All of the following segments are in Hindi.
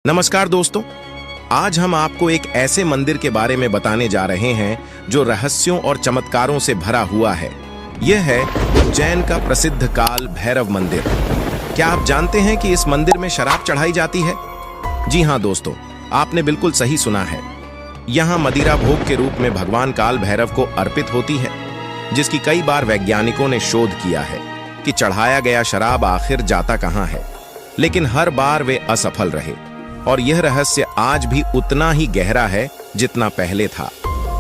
नमस्कार दोस्तों, आज हम आपको एक ऐसे मंदिर के बारे में बताने जा रहे हैं जो रहस्यों और चमत्कारों से भरा हुआ है। यह है उज्जैन का प्रसिद्ध काल भैरव मंदिर। क्या आप जानते हैं कि इस मंदिर में शराब चढ़ाई जाती है? जी हाँ दोस्तों, आपने बिल्कुल सही सुना है। यहाँ मदिरा भोग के रूप में भगवान काल भैरव को अर्पित होती है, जिसकी कई बार वैज्ञानिकों ने शोध किया है कि चढ़ाया गया शराब आखिर जाता कहाँ है, लेकिन हर बार वे असफल रहे और यह रहस्य आज भी उतना ही गहरा है जितना पहले था।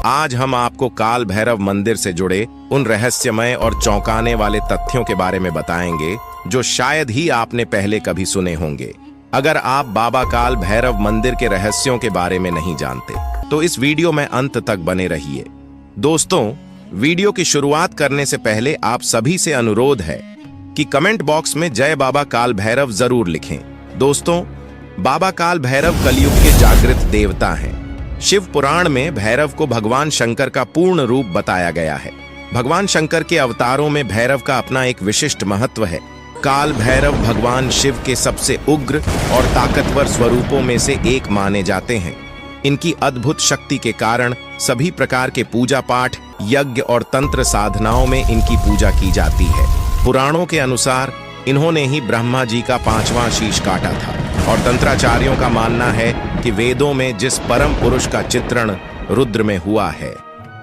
आज हम आपको काल भैरव मंदिर से जुड़े उन रहस्यमय और चौंकाने वाले तथ्यों के बारे में बताएंगे जो शायद ही आपने पहले कभी सुने होंगे। अगर आप बाबा काल भैरव मंदिर के रहस्यों के बारे में नहीं जानते तो इस वीडियो में अंत तक बने रहिए। दोस्तों, वीडियो की शुरुआत करने से पहले आप सभी से अनुरोध है कि कमेंट बॉक्स में जय बाबा काल भैरव जरूर लिखें। दोस्तों, बाबा काल भैरव कलयुग के जागृत देवता हैं। शिव पुराण में भैरव को भगवान शंकर का पूर्ण रूप बताया गया है। भगवान शंकर के अवतारों में भैरव का अपना एक विशिष्ट महत्व है। काल भैरव भगवान शिव के सबसे उग्र और ताकतवर स्वरूपों में से एक माने जाते हैं। इनकी अद्भुत शक्ति के कारण सभी प्रकार के पूजा पाठ, यज्ञ और तंत्र साधनाओं में इनकी पूजा की जाती है। पुराणों के अनुसार इन्होंने ही ब्रह्मा जी का 5वां शीश काटा था और तंत्राचार्यों का मानना है कि वेदों में जिस परम पुरुष का चित्रण रुद्र में हुआ है,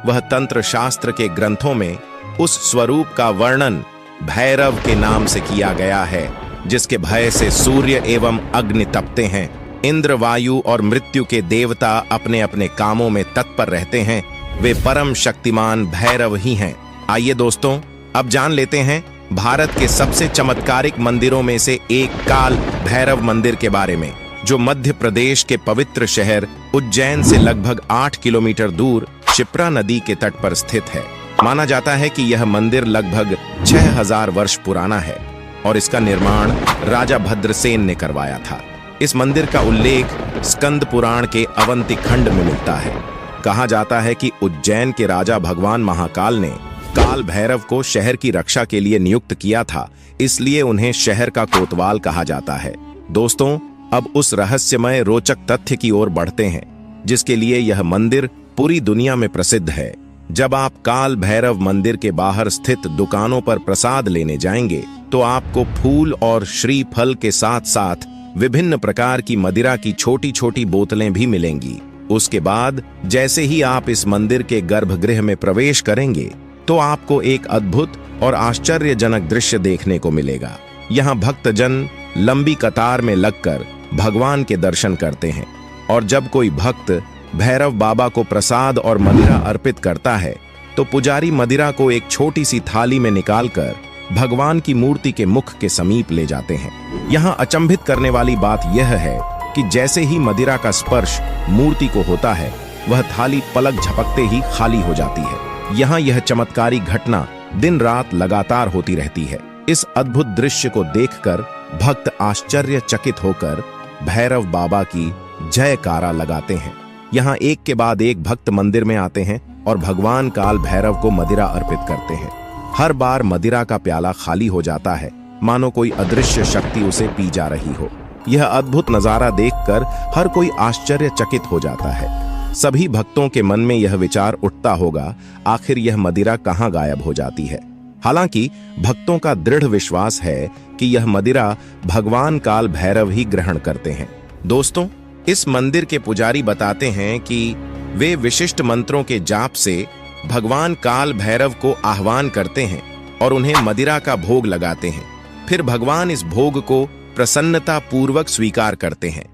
वह तंत्र शास्त्र के ग्रंथों में उस स्वरूप का वर्णन भैरव के नाम से किया गया है, जिसके भय से सूर्य एवं अग्नि तपते हैं। इंद्र, वायु और मृत्यु के देवता अपने अपने कामों में तत्पर रहते हैं। वे परम शक्तिमान भैरव ही हैं। आइए दोस्तों, अब जान लेते हैं भारत के सबसे चमत्कारिक मंदिरों में से एक काल भैरव मंदिर के बारे में, जो मध्य प्रदेश के पवित्र शहर उज्जैन से लगभग 8 किलोमीटर दूर क्षिप्रा नदी के तट पर स्थित है। माना जाता है कि यह मंदिर लगभग 6000 वर्ष पुराना है और इसका निर्माण राजा भद्रसेन ने करवाया था। इस मंदिर का उल्लेख स्कंद पुराण के अवंती खंड में मिलता है। कहा जाता है कि उज्जैन के राजा भगवान महाकाल ने काल भैरव को शहर की रक्षा के लिए नियुक्त किया था, इसलिए उन्हें शहर का कोतवाल कहा जाता है। दोस्तों, अब उस रहस्यमय रोचक तथ्य की ओर बढ़ते हैं जिसके लिए यह मंदिर पूरी दुनिया में प्रसिद्ध है। जब आप काल भैरव मंदिर के बाहर स्थित दुकानों पर प्रसाद लेने जाएंगे तो आपको फूल और श्रीफल के साथ साथ विभिन्न प्रकार की मदिरा की छोटी छोटी बोतलें भी मिलेंगी। उसके बाद जैसे ही आप इस मंदिर के गर्भगृह में प्रवेश करेंगे तो आपको एक अद्भुत और आश्चर्यजनक दृश्य देखने को मिलेगा। यहाँ भक्तजन लंबी कतार में लगकर भगवान के दर्शन करते हैं और जब कोई भक्त भैरव बाबा को प्रसाद और मदिरा अर्पित करता है तो पुजारी मदिरा को एक छोटी सी थाली में निकालकर भगवान की मूर्ति के मुख के समीप ले जाते हैं। यहाँ अचंभित करने वाली बात यह है कि जैसे ही मदिरा का स्पर्श मूर्ति को होता है, वह थाली पलक झपकते ही खाली हो जाती है। यहाँ यह चमत्कारी घटना दिन रात लगातार होती रहती है। इस अद्भुत दृश्य को देखकर भक्त आश्चर्यचकित होकर भैरव बाबा की जयकारा लगाते हैं। यहाँ एक के बाद एक भक्त मंदिर में आते हैं और भगवान काल भैरव को मदिरा अर्पित करते हैं। हर बार मदिरा का प्याला खाली हो जाता है, मानो कोई अदृश्य शक्ति उसे पी जा रही हो। यह अद्भुत नजारा देखकर हर कोई आश्चर्यचकित हो जाता है। सभी भक्तों के मन में यह विचार उठता होगा, आखिर यह मदिरा कहाँ गायब हो जाती है। हालांकि भक्तों का दृढ़ विश्वास है कि यह मदिरा भगवान काल भैरव ही ग्रहण करते हैं। दोस्तों, इस मंदिर के पुजारी बताते हैं कि वे विशिष्ट मंत्रों के जाप से भगवान काल भैरव को आह्वान करते हैं और उन्हें मदिरा का भोग लगाते हैं। फिर भगवान इस भोग को प्रसन्नता पूर्वक स्वीकार करते हैं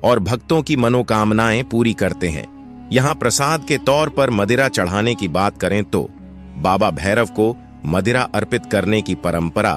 और भक्तों की मनोकामनाएं पूरी करते हैं। यहाँ प्रसाद के तौर पर मदिरा चढ़ाने की बात करें तो बाबा भैरव को मदिरा अर्पित करने की परंपरा